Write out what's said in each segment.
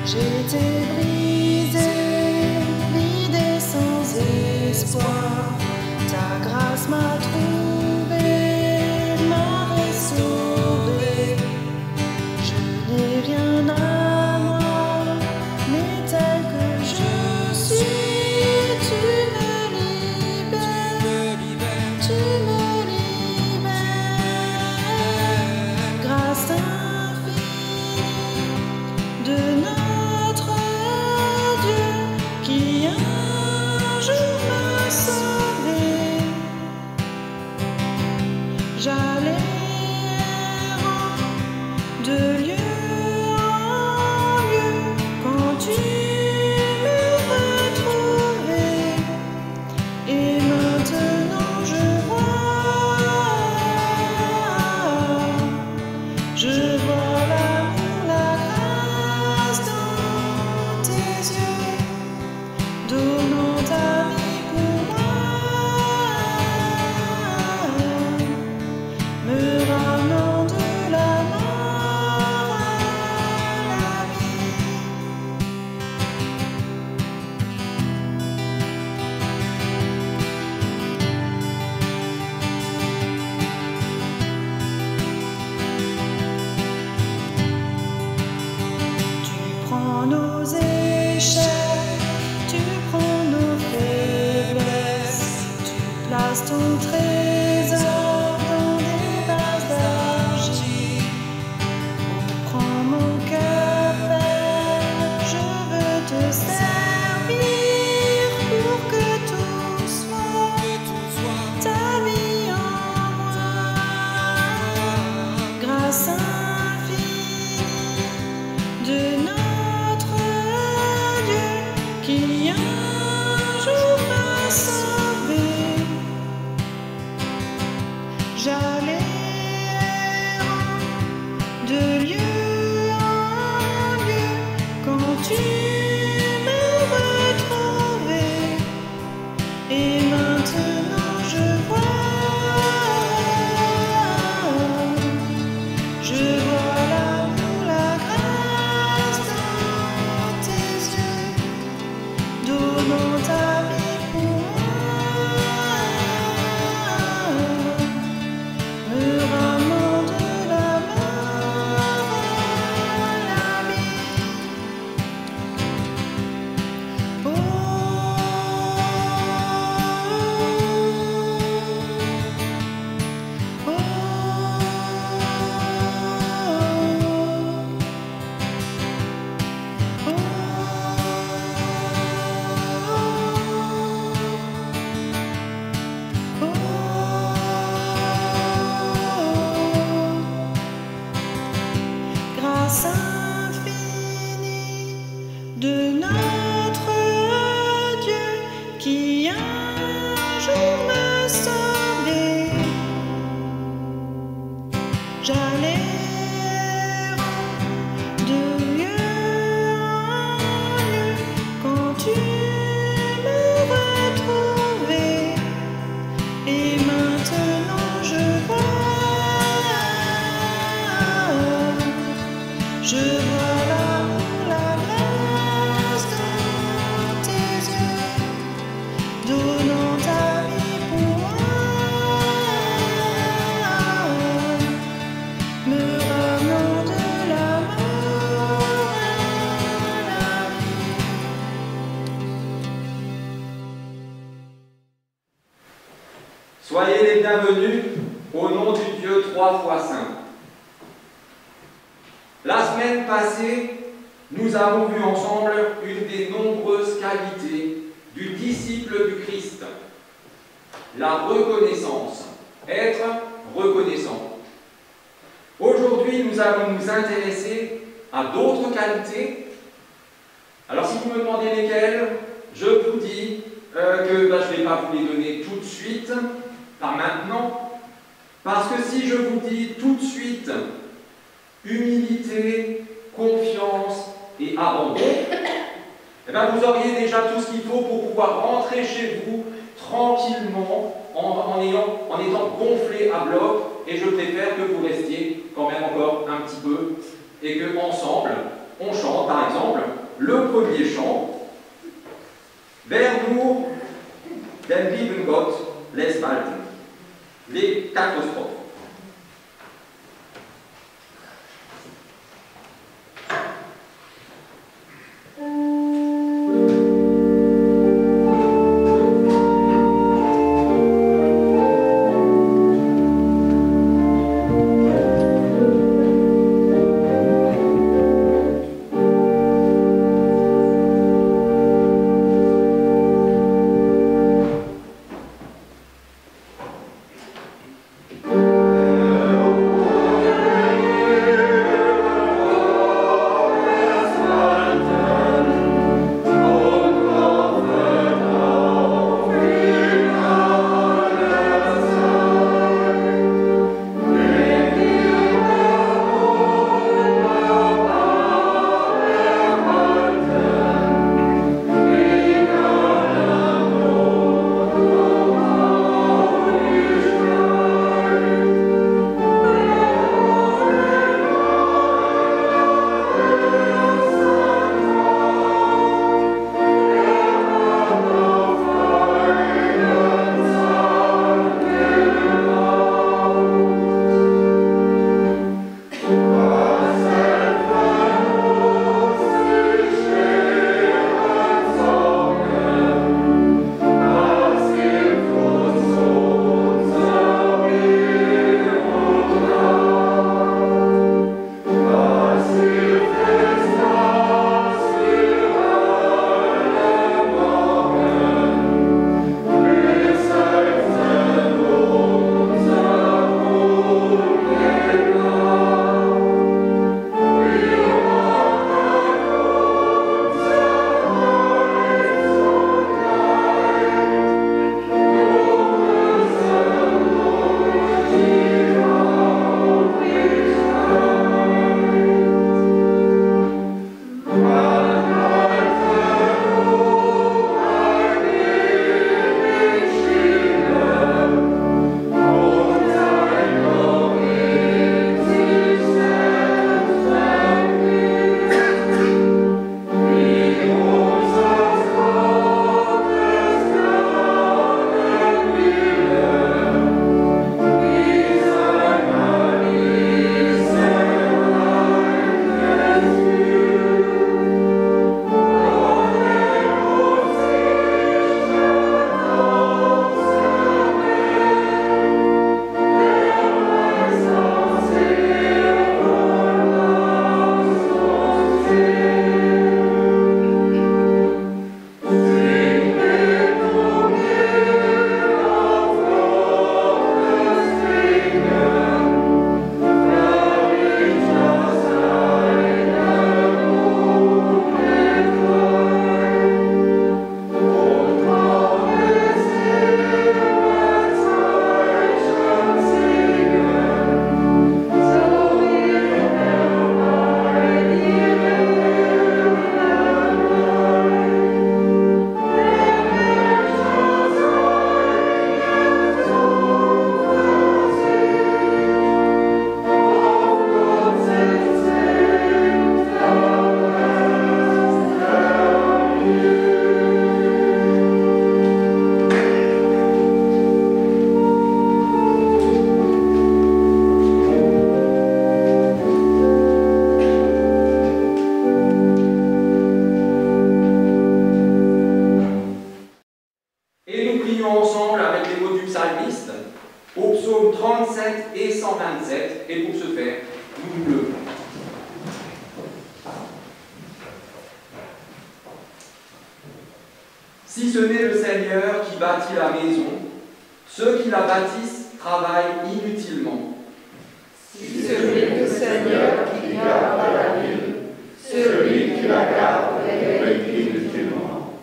J'étais brisée, vidée sans espoir. Ta grâce m'a trouvée, m'a restaurée. Je n'ai rien à moi, mais tel que je suis, tu me libères, tu me libères. Grâce infinie de notre Dieu qui un jour m'a sauvé. J'allais errant de lieu en lieu quand tu me retrouvais. Et maintenant je vois l'amour, la grâce dans tes yeux, donnant ta vie pour moi, me ramenant de la mort à la vie. Tu prends nos échecs, tu prends nos faiblesses, tu places ton trésor dans des vases d'argile. Oh, prends mon cœur, Père, je veux te servir pour que tout soit ta vie en moi. Grâce infinie de notre Dieu qui un jour m'a sauvé. J'allais errant de lieu en lieu quand tu me retrouvais. Et maintenant je vois l'amour, la grâce dans tes yeux, donnant ta vie pour moi, me ramenant de la mort à la vie. Oh, oh, oh. Grâce infinie de notre Dieu qui un jour m'a sauvé. J'allais errant de lieu en lieu quand tu me retrouvais. Et maintenant je vois l'amour, la grâce dans tes yeux, donnant ta vie pour moi, me ramenant de la mort à la vie. Soyez les bienvenus au nom du Dieu trois fois saint. La semaine passée, nous avons vu ensemble une des nombreuses qualités du disciple du Christ, la reconnaissance, être reconnaissant. Aujourd'hui, nous allons nous intéresser à d'autres qualités. Alors, si vous me demandez lesquelles, je vous dis que je ne vais pas vous les donner tout de suite, pas maintenant, parce que si je vous dis tout de suite humilité, confiance et abandon, eh bien vous auriez déjà tout ce qu'il faut pour pouvoir rentrer chez vous tranquillement en étant gonflé à bloc, et je préfère que vous restiez quand même encore un petit peu et que ensemble on chante par exemple premier chant, Wer nur den lieben Gott lässt walten. Les 4 strophes. au psaume 37 et 127, et pour ce faire, nous nous levons. Si ce n'est le Seigneur qui bâtit la maison, ceux qui la bâtissent travaillent inutilement. Si ce n'est le Seigneur qui garde la ville, celui qui la garde veille inutilement.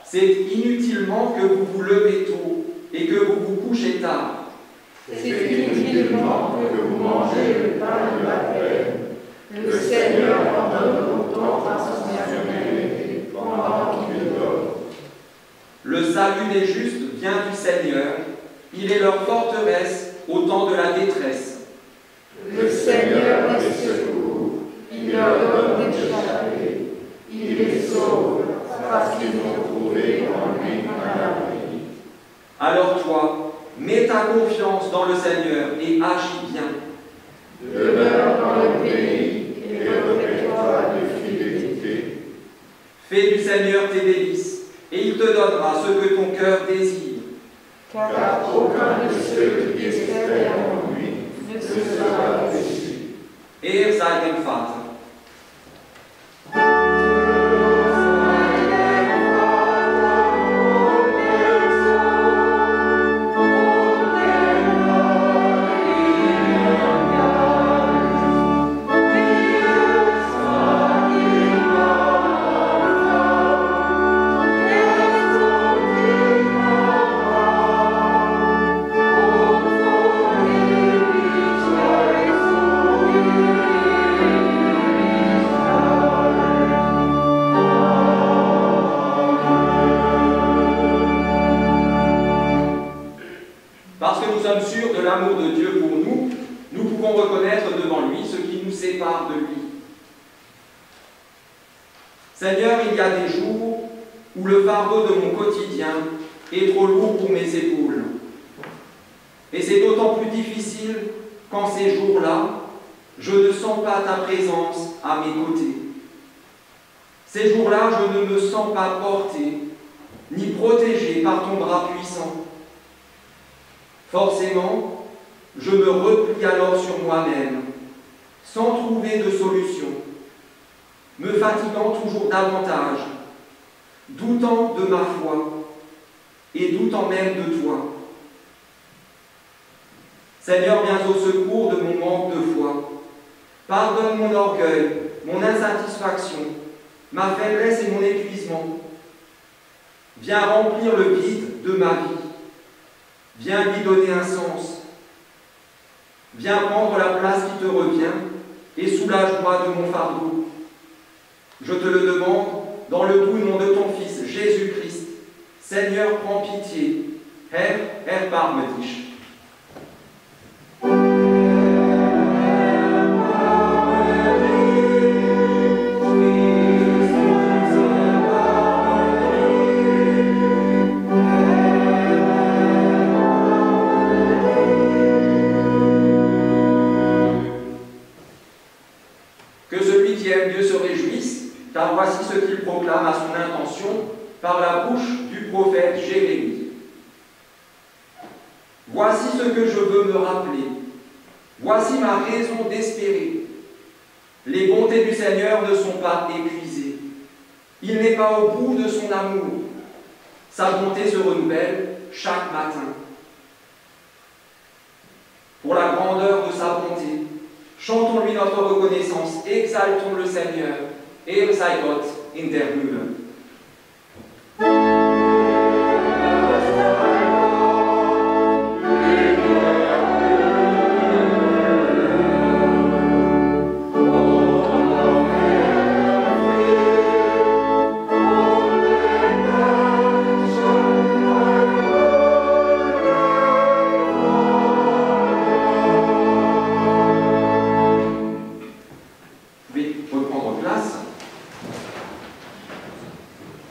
C'est inutilement que vous vous levez tôt et que vous vous couchez tard. C'est inutilement que vous mangez le pain de la paix. Le Seigneur en donne autant à son bien-aimé pendant qu'il dort. Le salut des justes vient du Seigneur, il est leur forteresse au temps de la détresse. Le Seigneur les secourt, il leur donne d'échapper, il les sauve Honore le Seigneur et agis bien. Demeure dans le pays et revêt-toi de fidélité. Fais du Seigneur tes délices, et il te donnera ce que ton cœur désire. Car aucun de ceux qui espèrent en lui ne sera déçu. Er sei dem Vater. Parce que nous sommes sûrs de l'amour de Dieu pour nous, nous pouvons reconnaître devant lui ce qui nous sépare de lui. Seigneur, il y a des jours où le fardeau de mon quotidien est trop lourd pour mes épaules. Et c'est d'autant plus difficile qu'en ces jours-là, je ne sens pas ta présence à mes côtés. Ces jours-là, je ne me sens pas porté ni protégé par ton bras puissant. Forcément, je me replie alors sur moi-même, sans trouver de solution, me fatiguant toujours davantage, doutant de ma foi et doutant même de toi. Seigneur, viens au secours de mon manque de foi. Pardonne mon orgueil, mon insatisfaction, ma faiblesse et mon épuisement. Viens remplir le vide de ma vie. Viens lui donner un sens. Viens prendre la place qui te revient et soulage-moi de mon fardeau. Je te le demande dans le doux nom de ton Fils, Jésus-Christ. Seigneur, prends pitié. Herr, erbarme dich. Dieu se réjouisse, car voici ce qu'il proclame à son intention par la bouche du prophète Jérémie. Voici ce que je veux me rappeler. Voici ma raison d'espérer. Les bontés du Seigneur ne sont pas épuisées. Il n'est pas au bout de son amour. Sa bonté se renouvelle chaque matin. Pour la grandeur de sa bonté, chantons-lui notre reconnaissance, exaltons le Seigneur. Er sei Gott in der Höhe.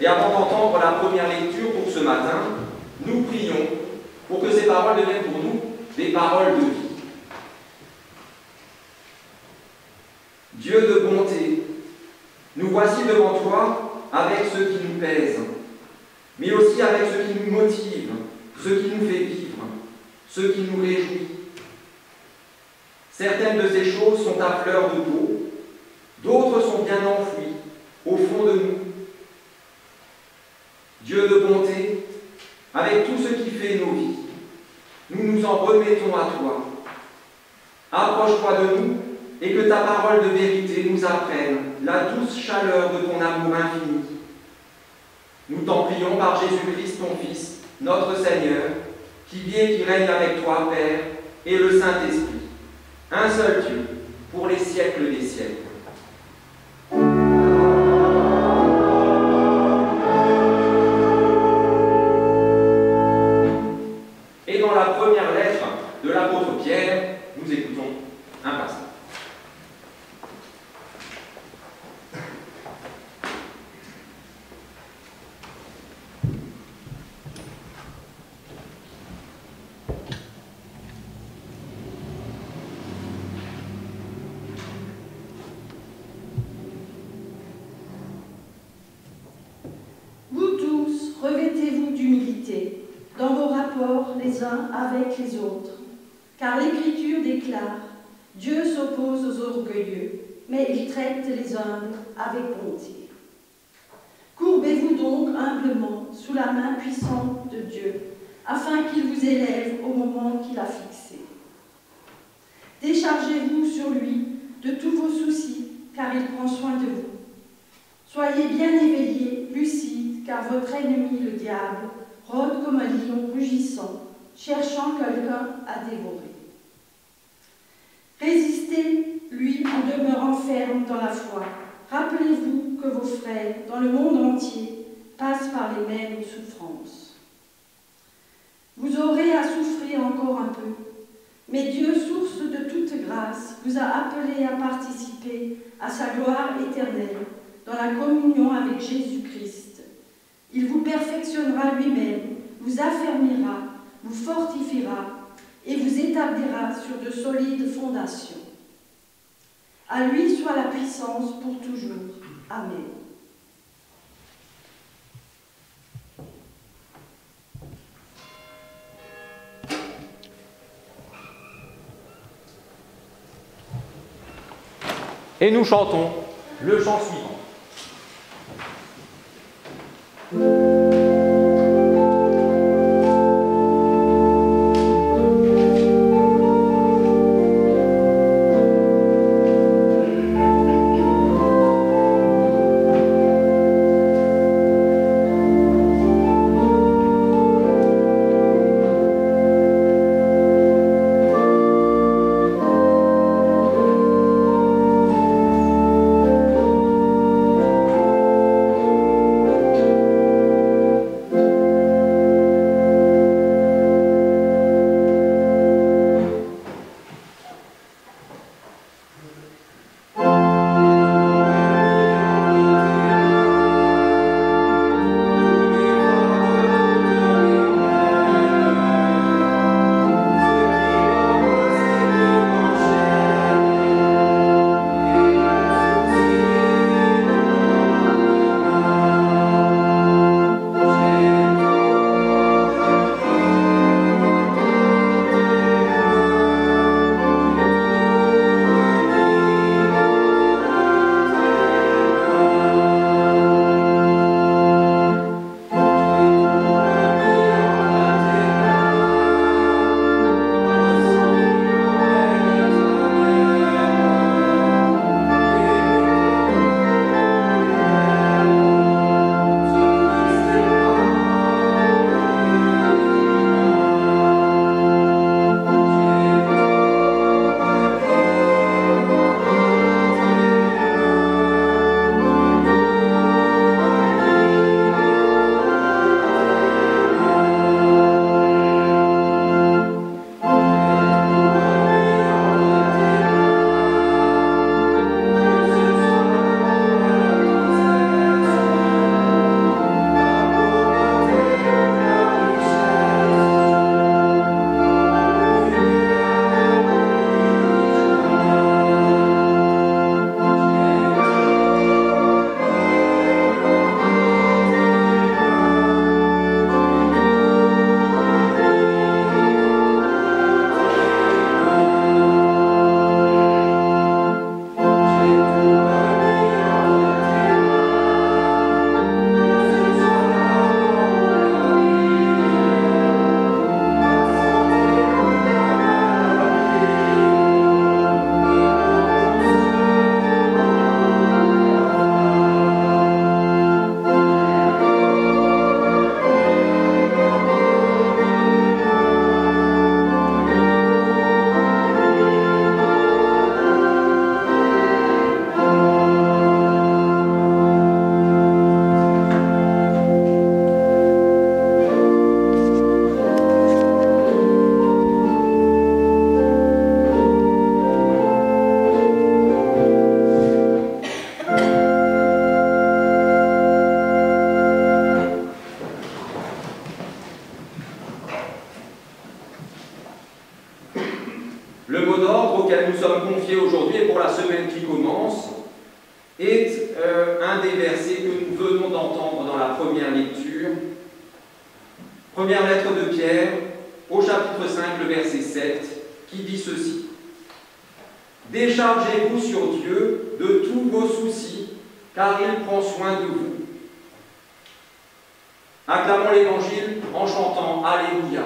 Et avant d'entendre la première lecture pour ce matin, nous prions pour que ces paroles deviennent pour nous des paroles de vie. Dieu de bonté, nous voici devant toi avec ce qui nous pèse, mais aussi avec ce qui nous motive, ce qui nous fait vivre, ce qui nous réjouit. Certaines de ces choses sont à fleur de peau, d'autres sont bien enfouies au fond de nous. Dieu de bonté, avec tout ce qui fait nos vies, nous nous en remettons à toi. Approche-toi de nous et que ta parole de vérité nous apprenne la douce chaleur de ton amour infini. Nous t'en prions par Jésus-Christ, ton Fils, notre Seigneur, qui vit et qui règne avec toi, Père, et le Saint-Esprit, un seul Dieu, pour les siècles des siècles. Dans la première lettre de l'apôtre Pierre, nous écoutons un passage. les uns avec les autres. Car l'Écriture déclare, Dieu s'oppose aux orgueilleux, mais il traite les humbles avec bonté. Courbez-vous donc humblement sous la main puissante de Dieu, afin qu'il vous élève au moment qu'il a fixé. Déchargez-vous sur lui de tous vos soucis, car il prend soin de vous. Soyez bien éveillés, lucides, car votre ennemi, le diable, rôde comme un lion rugissant, cherchant quelqu'un à dévorer. Résistez-lui en demeurant ferme dans la foi. Rappelez-vous que vos frères, dans le monde entier, passent par les mêmes souffrances. Vous aurez à souffrir encore un peu, mais Dieu, source de toute grâce, vous a appelé à participer à sa gloire éternelle dans la communion avec Jésus-Christ. Il vous perfectionnera lui-même, vous affermira, vous fortifiera et vous établira sur de solides fondations. À lui soit la puissance pour toujours. Amen. Et nous chantons le chant suivant. Le mot d'ordre auquel nous sommes confiés aujourd'hui et pour la semaine qui commence est un des versets que nous venons d'entendre dans la première lecture. Première lettre de Pierre, au chapitre 5, le verset 7, qui dit ceci. « Déchargez-vous sur Dieu de tous vos soucis, car il prend soin de vous. » Acclamons l'Évangile en chantant « Alléluia ».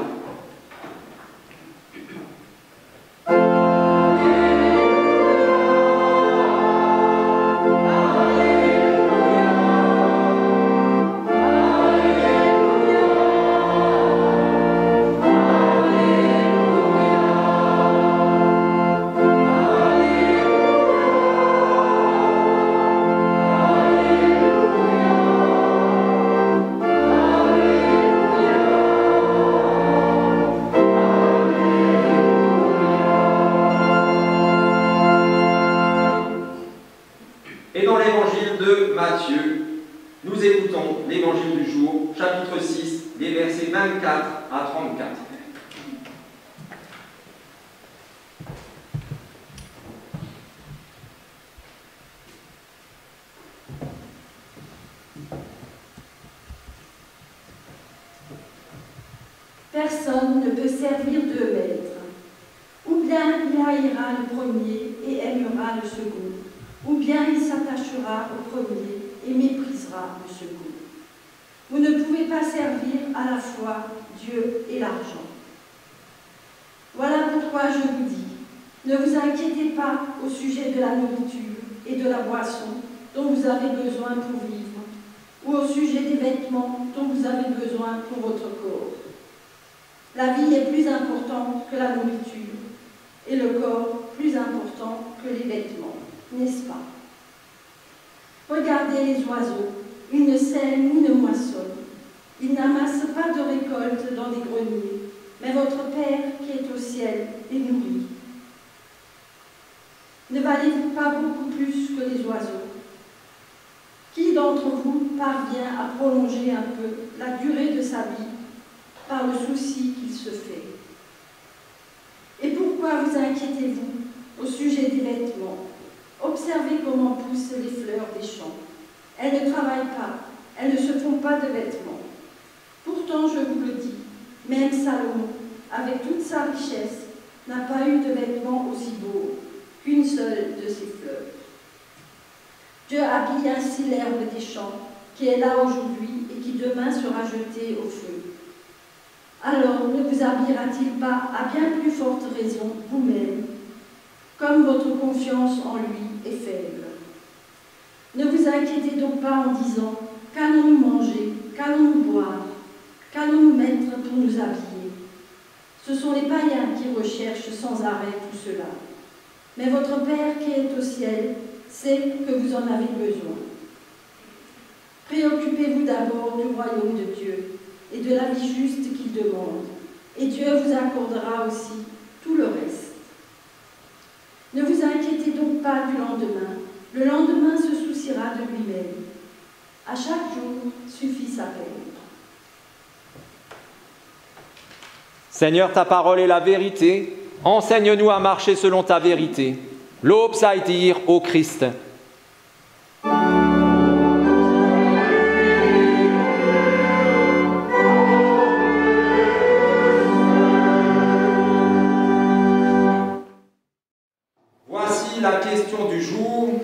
Personne ne peut servir deux maîtres. Ou bien il haïra le premier et aimera le second, ou bien il s'attachera au premier et méprisera le second. Vous ne pouvez pas servir à la fois Dieu et l'argent. Voilà pourquoi je vous dis, ne vous inquiétez pas au sujet de la nourriture et de la boisson dont vous avez besoin pour vivre, ou au sujet des vêtements dont vous avez besoin pour votre corps. La vie est plus importante que la nourriture, et le corps plus important que les vêtements, n'est-ce pas? Regardez les oiseaux, ils ne sèment ni ne moissonnent, ils n'amassent pas de récolte dans des greniers, mais votre Père qui est au ciel les nourrit. Ne valez-vous pas beaucoup plus que les oiseaux? Qui d'entre vous parvient à prolonger un peu la durée de sa vie par le souci qu'il se fait? Et pourquoi vous inquiétez-vous au sujet des vêtements? Observez comment poussent les fleurs des champs. Elles ne travaillent pas, elles ne se font pas de vêtements. Pourtant, je vous le dis, même Salomon, avec toute sa richesse, n'a pas eu de vêtements aussi beaux qu'une seule de ses fleurs. Dieu habille ainsi l'herbe des champs, qui est là aujourd'hui et qui demain sera jetée au feu. Alors ne vous habillera-t-il pas à bien plus forte raison vous-même, comme votre confiance en lui est faible? Ne vous inquiétez donc pas en disant « Qu'allons-nous manger? Qu'allons-nous boire? Qu'allons-nous mettre pour nous habiller ?» Ce sont les païens qui recherchent sans arrêt tout cela. Mais votre Père qui est au ciel sait que vous en avez besoin. Préoccupez-vous d'abord du royaume de Dieu et de la vie juste qu'il demande, et Dieu vous accordera aussi tout le reste. Ne vous inquiétez donc pas du lendemain, le lendemain se souciera de lui-même. À chaque jour suffit sa peine. Seigneur, ta parole est la vérité. Enseigne-nous à marcher selon ta vérité. Lob sei dir, ô Christ. Voici la question du jour.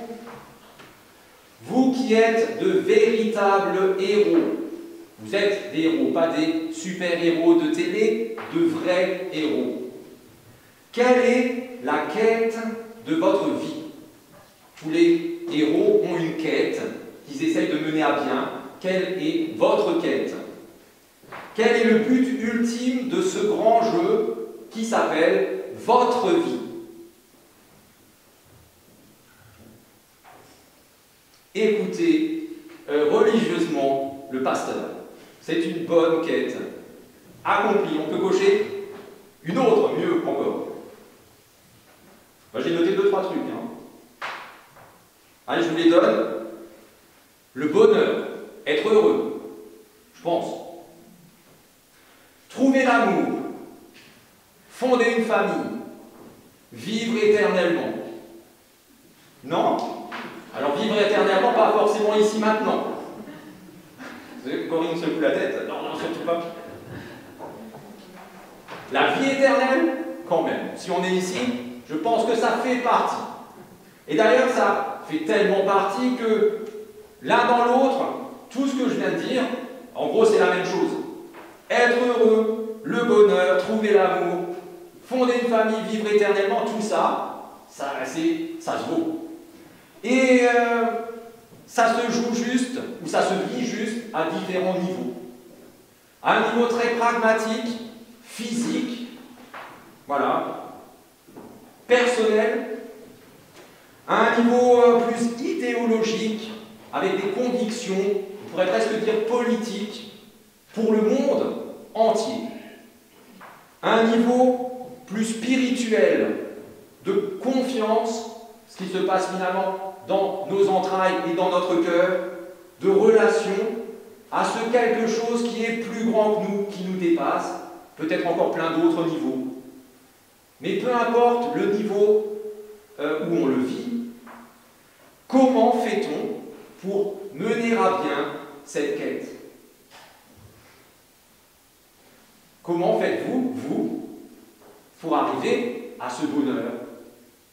Vous qui êtes de véritables héros, vous êtes des héros, pas des super-héros de télé, de vrais héros. Quelle est la quête de votre vie? Tous les héros ont une quête qu'ils essayent de mener à bien. Quelle est votre quête? Quel est le but ultime de ce grand jeu qui s'appelle votre vie? Écoutez religieusement le pasteur. C'est une bonne quête. Accomplie. On peut cocher une autre, mieux encore. Moi, j'ai noté 2-3 trucs. Allez, je vous les donne. Le bonheur, être heureux, je pense. Trouver l'amour, fonder une famille, vivre éternellement. Non? Alors vivre éternellement, pas forcément ici maintenant. Vous savez, Corinne secoue la tête. Non, non, surtout pas. vie éternelle, quand même. Si on est ici, je pense que ça fait partie. Et d'ailleurs, ça fait tellement partie que l'un dans l'autre, tout ce que je viens de dire, en gros, c'est la même chose. Être heureux, le bonheur, trouver l'amour, fonder une famille, vivre éternellement, tout ça, ça se vaut. Et ça se joue juste, ou ça se vit juste à différents niveaux. À un niveau très pragmatique, physique, voilà, personnel, à un niveau plus idéologique, avec des convictions, on pourrait presque dire politiques, pour le monde entier. À un niveau plus spirituel, de confiance, ce qui se passe finalement dans nos entrailles et dans notre cœur, de relation à ce quelque chose qui est plus grand que nous, qui nous dépasse, peut-être encore plein d'autres niveaux. Mais peu importe le niveau où on le vit, comment fait-on pour mener à bien cette quête? Comment faites-vous, vous, pour arriver à ce bonheur,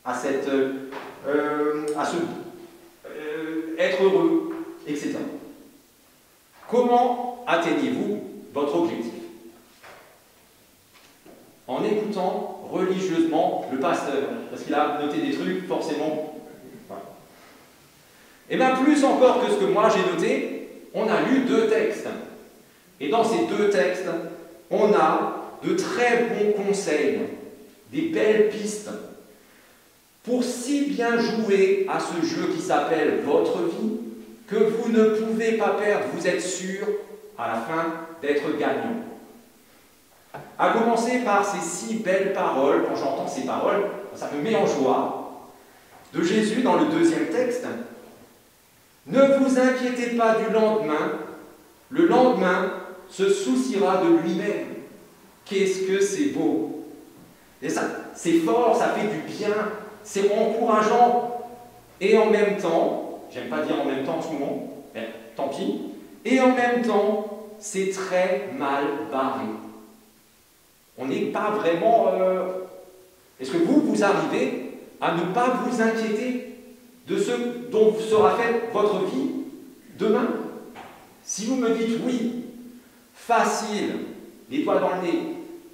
à être heureux, etc. Comment atteignez-vous votre objectif? En écoutant religieusement le pasteur, parce qu'il a noté des trucs, forcément. Voilà. Et bien plus encore que ce que moi j'ai noté, on a lu 2 textes. Et dans ces 2 textes, on a de très bons conseils, des belles pistes pour si bien jouer à ce jeu qui s'appelle votre vie, que vous ne pouvez pas perdre, vous êtes sûr, à la fin, d'être gagnant. À commencer par ces si belles paroles, quand j'entends ces paroles, ça me met en joie, de Jésus dans le 2e texte. Ne vous inquiétez pas du lendemain, le lendemain se souciera de lui-même. Qu'est-ce que c'est beau! Et ça, c'est fort, ça fait du bien, c'est encourageant, et en même temps, j'aime pas dire en même temps en ce moment, mais tant pis, et en même temps, c'est très mal barré. On n'est pas vraiment... Est-ce que vous arrivez à ne pas vous inquiéter de ce dont sera faite votre vie demain? Si vous me dites oui, facile, les doigts dans le nez,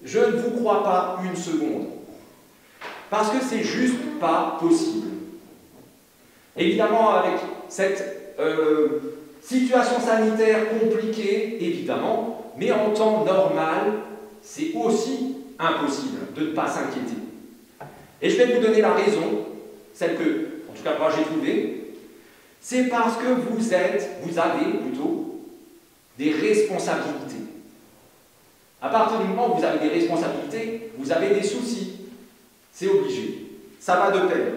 je ne vous crois pas une seconde. Parce que c'est juste pas possible. Évidemment, avec cette situation sanitaire compliquée, évidemment, mais en temps normal, c'est aussi impossible de ne pas s'inquiéter. Et je vais vous donner la raison, celle que, en tout cas moi j'ai trouvée, c'est parce que vous avez plutôt des responsabilités. À partir du moment où vous avez des responsabilités, vous avez des soucis. C'est obligé. Ça va de pair.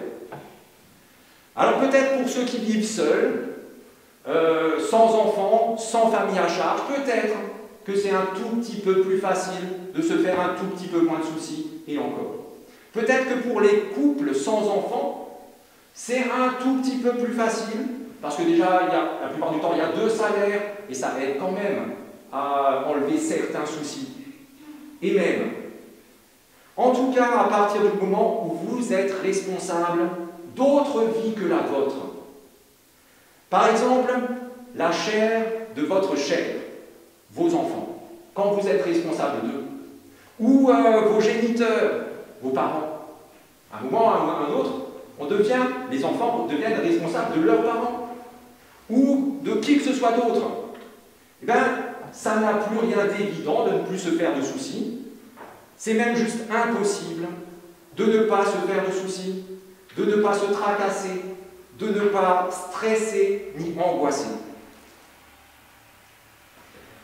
Alors peut-être pour ceux qui vivent seuls, sans enfants, sans famille à charge, peut-être que c'est un tout petit peu plus facile de se faire un tout petit peu moins de soucis, et encore. Peut-être que pour les couples sans enfants, c'est un tout petit peu plus facile, parce que déjà, la plupart du temps, il y a 2 salaires, et ça aide quand même à enlever certains soucis. Et même, en tout cas, à partir du moment où vous êtes responsable d'autres vies que la vôtre. Par exemple, la chair de votre chair, vos enfants, quand vous êtes responsable d'eux, ou vos géniteurs, vos parents. À un moment ou à un autre, les enfants deviennent responsables de leurs parents, ou de qui que ce soit d'autre. Eh bien, ça n'a plus rien d'évident de ne plus se faire de soucis. C'est même juste impossible de ne pas se faire de soucis, de ne pas se tracasser, de ne pas stresser ni angoisser.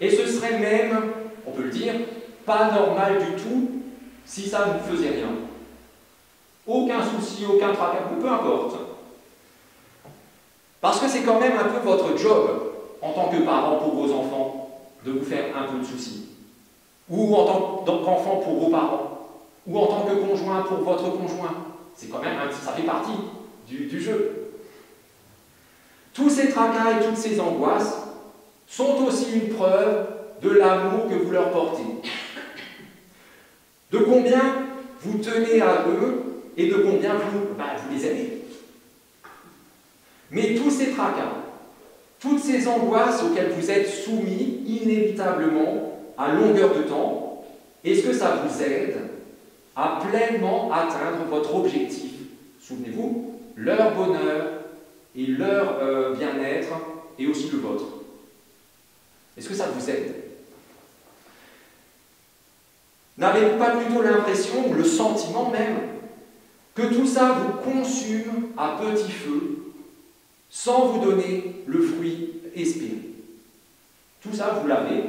Et ce serait même, on peut le dire, pas normal du tout si ça ne faisait rien. Aucun souci, aucun tracas, peu importe. Parce que c'est quand même un peu votre job, en tant que parent pour vos enfants, de vous faire un peu de soucis. Ou en tant qu'enfant pour vos parents. Ou en tant que conjoint pour votre conjoint. C'est quand même ça fait partie du jeu. Tous ces tracas et toutes ces angoisses sont aussi une preuve de l'amour que vous leur portez. de combien vous tenez à eux et de combien vous les aimez. Mais tous ces tracas, toutes ces angoisses auxquelles vous êtes soumis inévitablement à longueur de temps, est-ce que ça vous aide à pleinement atteindre votre objectif? Souvenez-vous, leur bonheur et leur bien-être et aussi le vôtre. Est-ce que ça vous aide? N'avez-vous pas plutôt l'impression, ou le sentiment même, que tout ça vous consume à petit feu, sans vous donner le fruit espéré? Tout ça, vous l'avez,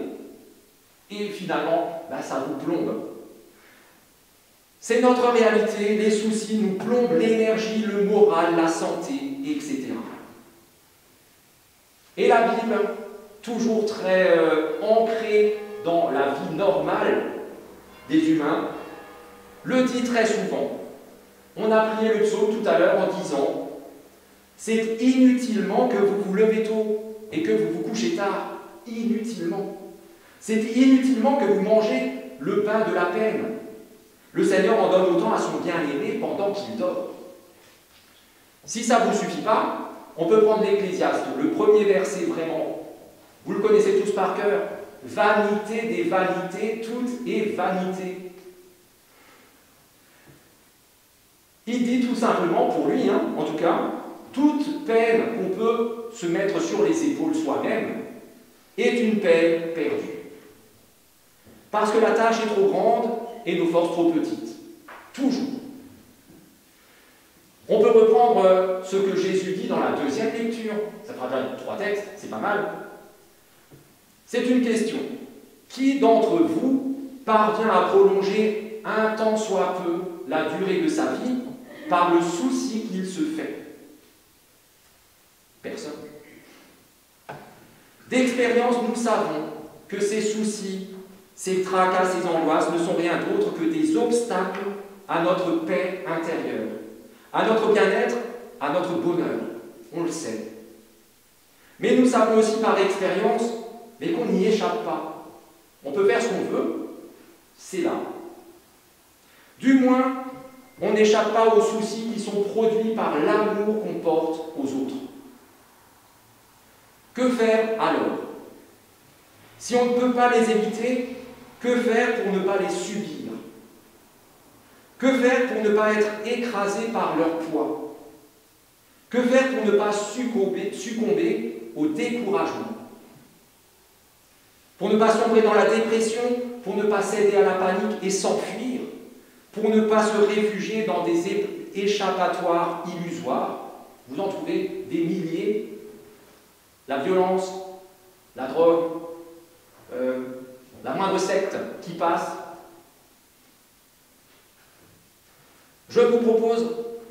et finalement, ça vous plombe. C'est notre réalité, les soucis nous plombent l'énergie, le moral, la santé, etc. Et la Bible, toujours très ancrée dans la vie normale des humains, le dit très souvent. On a prié le psaume tout à l'heure en disant « C'est inutilement que vous vous levez tôt et que vous vous couchez tard. Inutilement. C'est inutilement que vous mangez le pain de la peine. Le Seigneur en donne autant à son bien-aimé pendant qu'il dort. » Si ça ne vous suffit pas, on peut prendre l'Ecclésiaste, le premier verset vraiment. Vous le connaissez tous par cœur. Vanité des vanités, tout est vanité. Il dit tout simplement, pour lui, en tout cas, toute peine qu'on peut se mettre sur les épaules soi-même est une peine perdue. Parce que la tâche est trop grande et nos forces trop petites. Toujours. On peut reprendre ce que Jésus dit dans la deuxième lecture. Ça fera déjà 3 textes, c'est pas mal. C'est une question. Qui d'entre vous parvient à prolonger un tant soit peu la durée de sa vie par le souci qu'il se fait? Personne. D'expérience, nous savons que ces soucis, ces tracas, ces angoisses ne sont rien d'autre que des obstacles à notre paix intérieure, à notre bien-être, à notre bonheur. On le sait. Mais nous savons aussi par expérience qu'on n'y échappe pas. On peut faire ce qu'on veut, c'est là. Du moins, on n'échappe pas aux soucis qui sont produits par l'amour qu'on porte aux autres. Que faire alors? Si on ne peut pas les éviter, que faire pour ne pas les subir? Que faire pour ne pas être écrasé par leur poids? Que faire pour ne pas succomber au découragement? Pour ne pas sombrer dans la dépression, pour ne pas céder à la panique et s'enfuir, pour ne pas se réfugier dans des échappatoires illusoires. Vous en trouvez des milliers. La violence, la drogue, la moindre secte qui passe. Je vous propose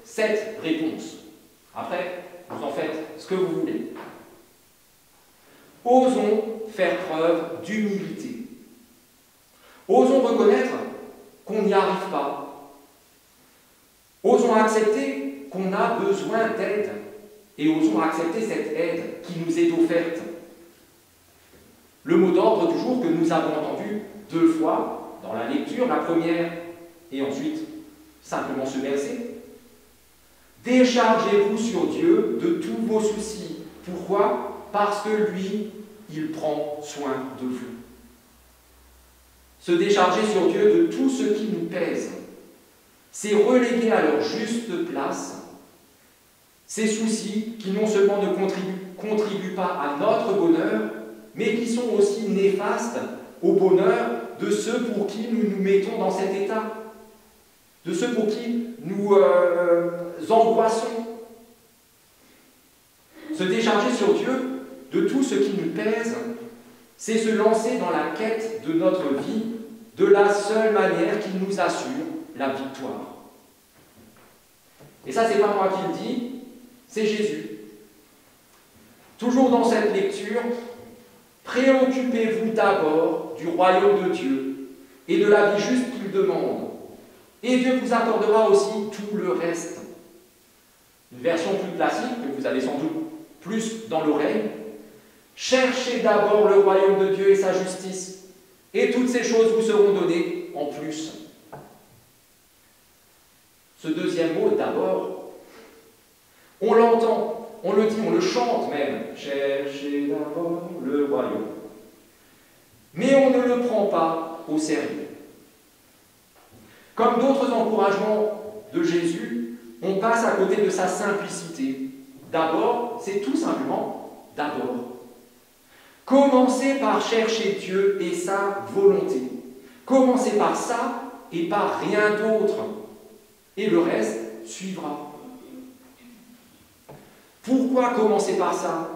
7 réponses. Après, vous en faites ce que vous voulez. Osons faire preuve d'humilité. Osons reconnaître qu'on n'y arrive pas. Osons accepter qu'on a besoin d'aide. Et osons accepter cette aide qui nous est offerte. Le mot d'ordre du jour que nous avons entendu 2 fois dans la lecture, la première et ensuite simplement ce verset. Déchargez-vous sur Dieu de tous vos soucis. Pourquoi? Parce que lui, il prend soin de vous. Se décharger sur Dieu de tout ce qui nous pèse, c'est reléguer à leur juste place ces soucis qui non seulement ne contribuent pas à notre bonheur, mais qui sont aussi néfastes au bonheur de ceux pour qui nous nous mettons dans cet état, de ceux pour qui nous angoissons. Se décharger sur Dieu de tout ce qui nous pèse, c'est se lancer dans la quête de notre vie de la seule manière qui nous assure la victoire. Et ça, c'est pas moi qui le dis, c'est Jésus. Toujours dans cette lecture, préoccupez-vous d'abord du royaume de Dieu et de la vie juste qu'il demande. Et Dieu vous accordera aussi tout le reste. Une version plus classique, que vous avez sans doute plus dans l'oreille. Cherchez d'abord le royaume de Dieu et sa justice, et toutes ces choses vous seront données en plus. Ce deuxième mot, d'abord, on l'entend, on le dit, on le chante même. Cherchez d'abord le royaume. Mais on ne le prend pas au sérieux. Comme d'autres encouragements de Jésus, on passe à côté de sa simplicité. D'abord, c'est tout simplement d'abord. Commencez par chercher Dieu et sa volonté. Commencez par ça et par rien d'autre. Et le reste suivra. Pourquoi commencer par ça?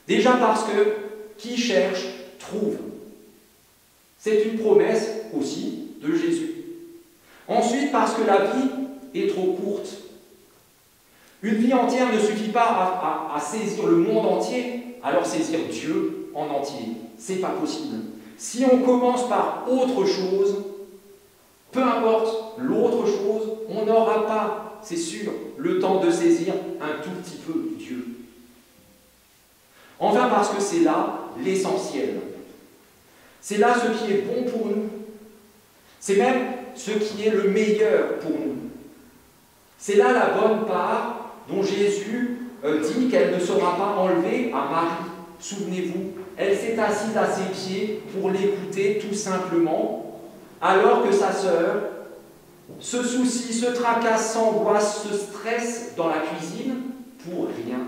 Déjà parce que qui cherche, trouve. C'est une promesse aussi de Jésus. Ensuite, parce que la vie est trop courte. Une vie entière ne suffit pas à saisir le monde entier, alors saisir Dieu en entier. C'est pas possible. Si on commence par autre chose, peu importe l'autre chose, on n'aura pas, c'est sûr, le temps de saisir un tout petit peu Dieu. Enfin, parce que c'est là l'essentiel. C'est là ce qui est bon pour nous. C'est même ce qui est le meilleur pour nous. C'est là la bonne part dont Jésus dit qu'elle ne sera pas enlevée à Marie. Souvenez-vous, elle s'est assise à ses pieds pour l'écouter tout simplement, alors que sa sœur se soucie, se tracasse, s'angoisse, se stresse dans la cuisine pour rien.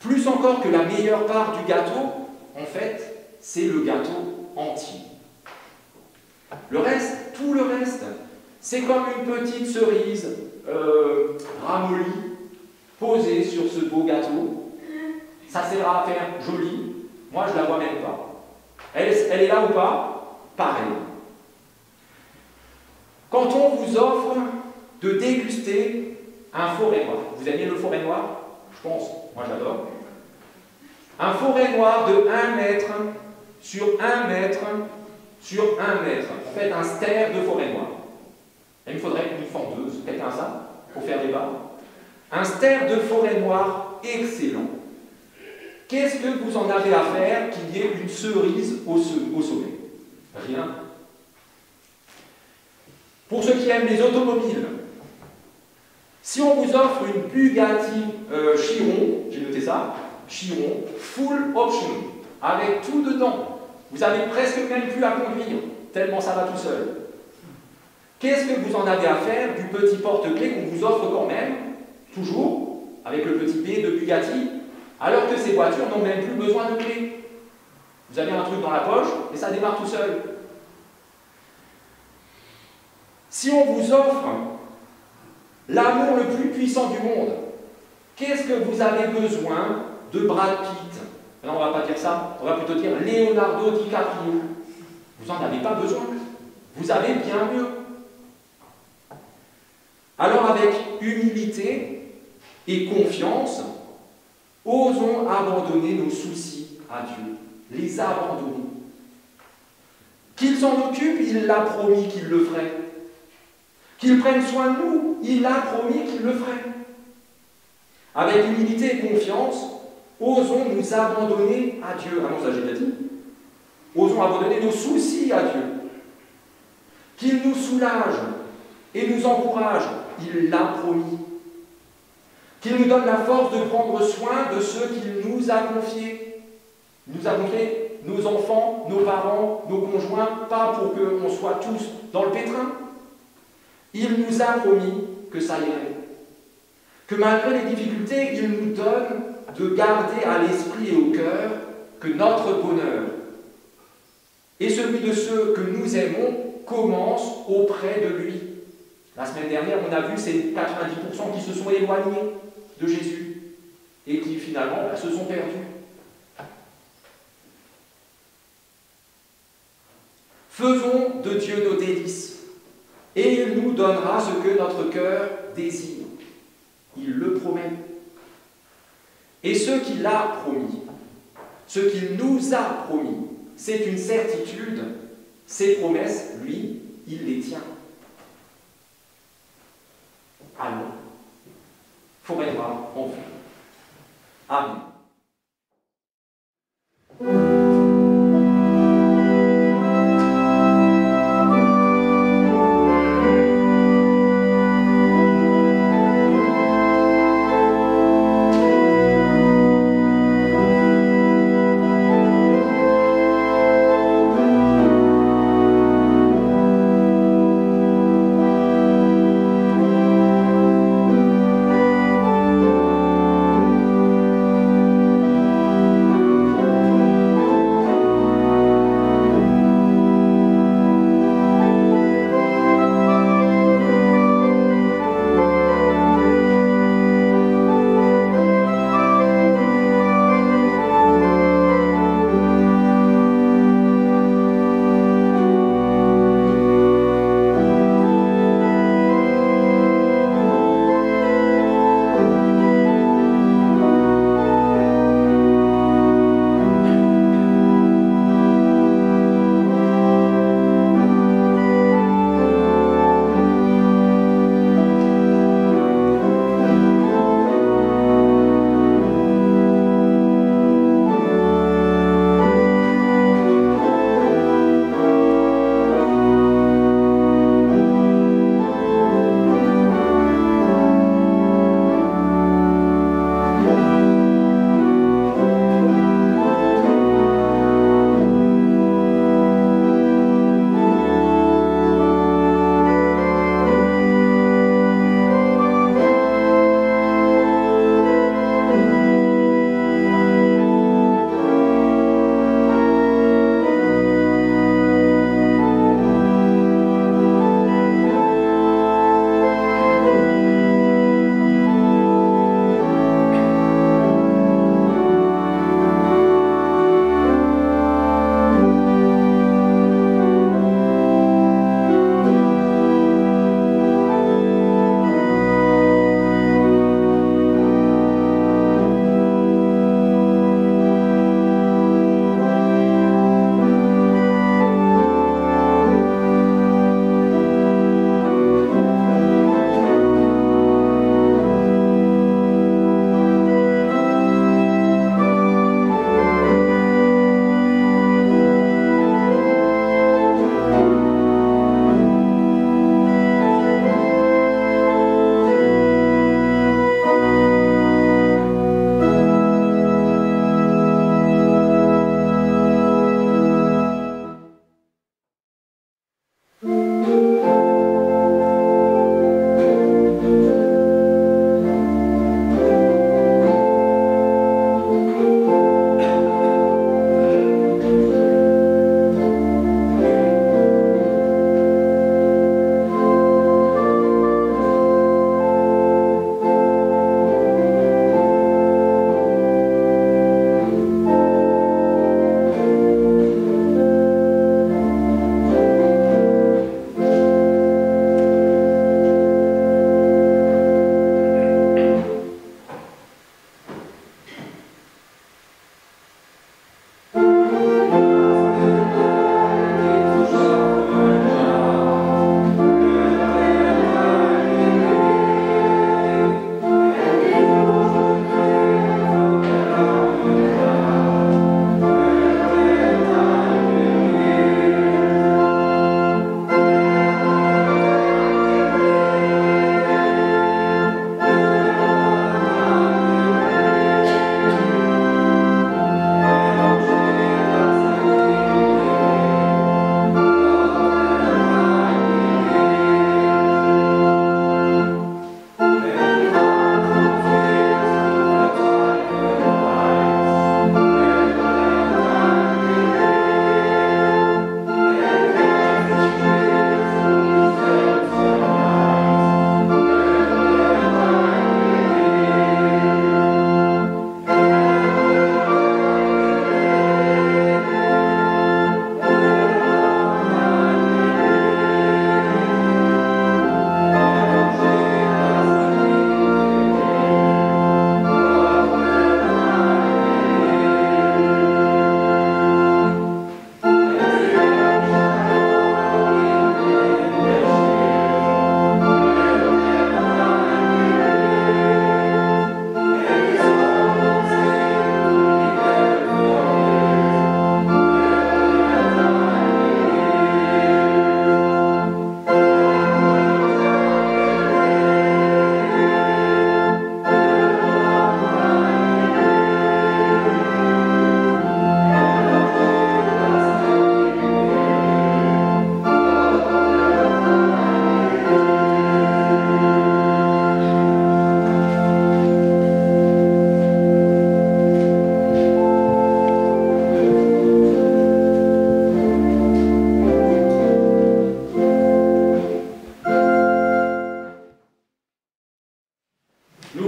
Plus encore que la meilleure part du gâteau, en fait, c'est le gâteau entier. Le reste, tout le reste, c'est comme une petite cerise ramollie, posée sur ce beau gâteau. Ça sert à faire joli. Moi, je ne la vois même pas. Elle est là ou pas? Pareil. Quand on vous offre de déguster un forêt noir, vous aimez le forêt noir? Je pense, moi j'adore. Un forêt noir de 1 mètre sur 1 mètre sur 1 mètre. En fait, un stère de forêt noire. Il me faudrait une fendeuse, quelqu'un ça, pour faire des barres. Un stère de forêt noire excellent. Qu'est-ce que vous en avez à faire qu'il y ait une cerise au sommet? Rien. Pour ceux qui aiment les automobiles, si on vous offre une Bugatti Chiron, j'ai noté ça, Chiron, full option, avec tout dedans, vous n'avez presque même plus à conduire, tellement ça va tout seul. Qu'est-ce que vous en avez à faire du petit porte-clés qu'on vous offre quand même, toujours, avec le petit B de Bugatti, alors que ces voitures n'ont même plus besoin de clés? Vous avez un truc dans la poche et ça démarre tout seul. Si on vous offre l'amour le plus puissant du monde, qu'est-ce que vous avez besoin de Brad Pitt? Non, on ne va pas dire ça, on va plutôt dire Leonardo DiCaprio. Vous n'en avez pas besoin. Vous avez bien mieux. Alors avec humilité et confiance, osons abandonner nos soucis à Dieu. Les abandonner. Qu'il s'en occupe, il l'a promis qu'il le ferait. Qu'il prenne soin de nous, il a promis qu'il le ferait. Avec humilité et confiance, osons nous abandonner à Dieu. Ah non, ça j'ai déjà dit. Osons abandonner nos soucis à Dieu. Qu'il nous soulage et nous encourage, il l'a promis. Qu'il nous donne la force de prendre soin de ceux qu'il nous a confiés. Il nous a confié nos enfants, nos parents, nos conjoints, pas pour qu'on soit tous dans le pétrin. Il nous a promis que ça irait. Que malgré les difficultés, il nous donne de garder à l'esprit et au cœur que notre bonheur et celui de ceux que nous aimons commence auprès de lui. La semaine dernière, on a vu ces 90% qui se sont éloignés de Jésus et qui finalement se sont perdus. Faisons de Dieu nos délices et il nous donnera ce que notre cœur désire. Il le promet. Et ce qu'il a promis, ce qu'il nous a promis, c'est une certitude. Ses promesses, lui, il les tient. Allons, forêt noire en vue. Amen.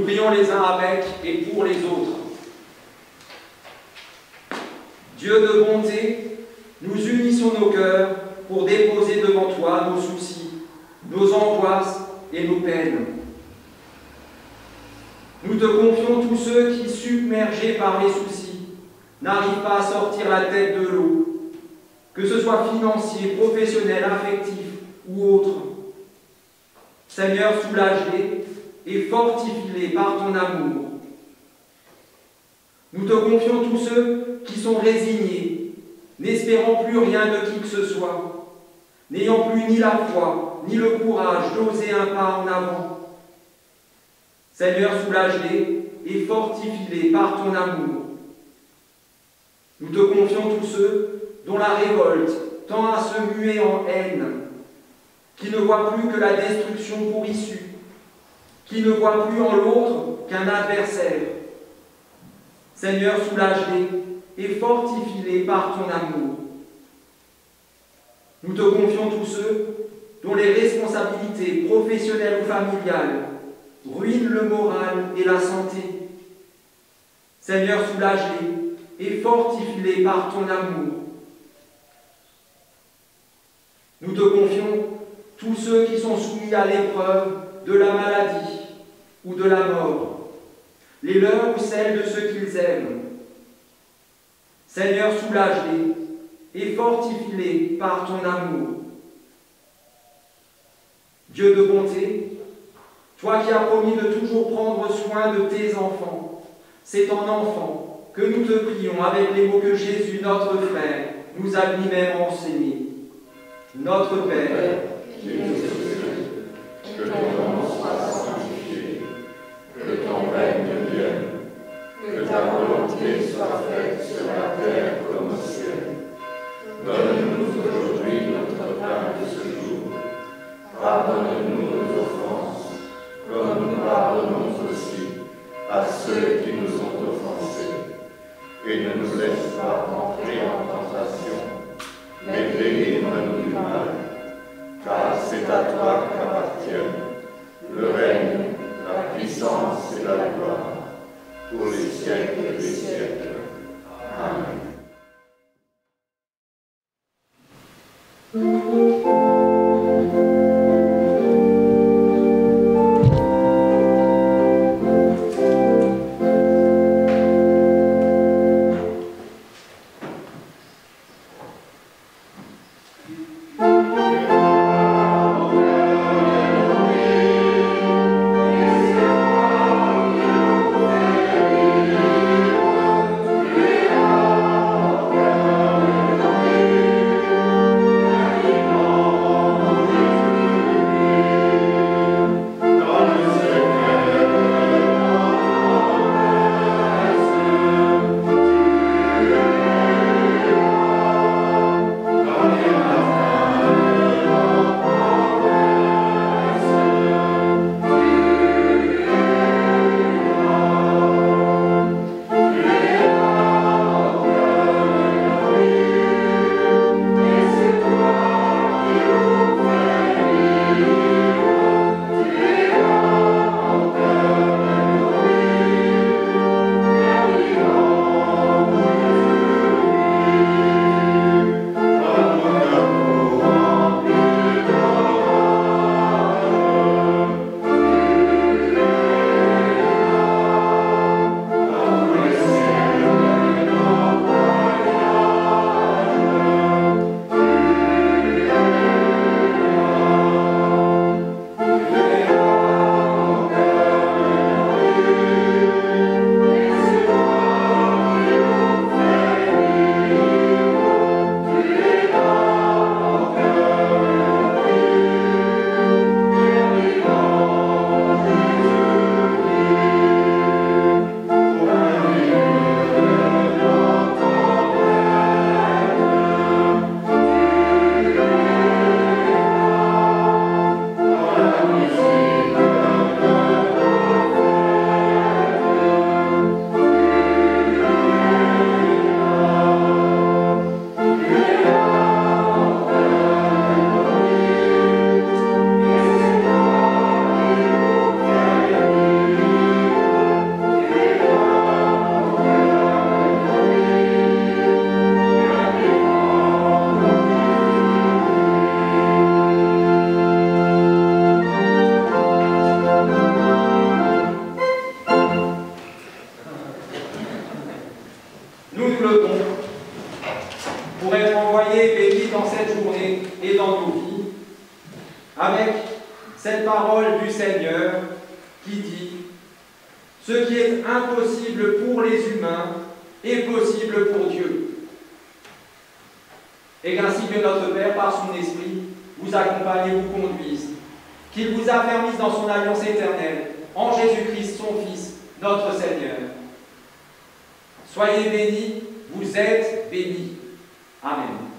prions les uns avec et pour les autres. Dieu de bonté, nous unissons nos cœurs pour déposer devant toi nos soucis, nos angoisses et nos peines. Nous te confions tous ceux qui, submergés par les soucis, n'arrivent pas à sortir la tête de l'eau, que ce soit financier, professionnel, affectif ou autre. Seigneur, soulage-les et fortifie-les par ton amour. Nous te confions tous ceux qui sont résignés, n'espérant plus rien de qui que ce soit, n'ayant plus ni la foi, ni le courage d'oser un pas en avant. Seigneur, soulage-les et fortifie-les par ton amour. Nous te confions tous ceux dont la révolte tend à se muer en haine, qui ne voient plus que la destruction pour issue, qui ne voient plus en l'autre qu'un adversaire. Seigneur, soulage-les et fortifie-les par ton amour. Nous te confions tous ceux dont les responsabilités professionnelles ou familiales ruinent le moral et la santé. Seigneur, soulage-les et fortifie-les par ton amour. Nous te confions tous ceux qui sont soumis à l'épreuve de la maladie ou de la mort, les leurs ou celles de ceux qu'ils aiment. Seigneur, soulage-les et fortifie-les par ton amour. Dieu de bonté, toi qui as promis de toujours prendre soin de tes enfants, c'est en enfant que nous te prions avec les mots que Jésus, notre frère, nous a lui-même enseignés. Notre Père, qui es aux cieux, que ton nom soit sanctifié, que ton règne vienne, que ta volonté soit faite sur la terre comme au ciel. Donne-nous aujourd'hui notre pain de ce jour. Pardonne-nous nos offenses, comme nous pardonnons aussi à ceux qui nous ont offensés. Et ne nous laisse pas entrer en tentation, mais délivre-nous du mal. Car c'est à toi qu'appartiennent le règne, la puissance et la gloire, pour les siècles des siècles. Amen. Amen. et dans nos vies, avec cette parole du Seigneur qui dit « Ce qui est impossible pour les humains est possible pour Dieu ». Et qu'ainsi que notre Père, par son Esprit, vous accompagne et vous conduise, qu'il vous affermisse dans son alliance éternelle, en Jésus-Christ, son Fils, notre Seigneur. Soyez bénis, vous êtes bénis. Amen.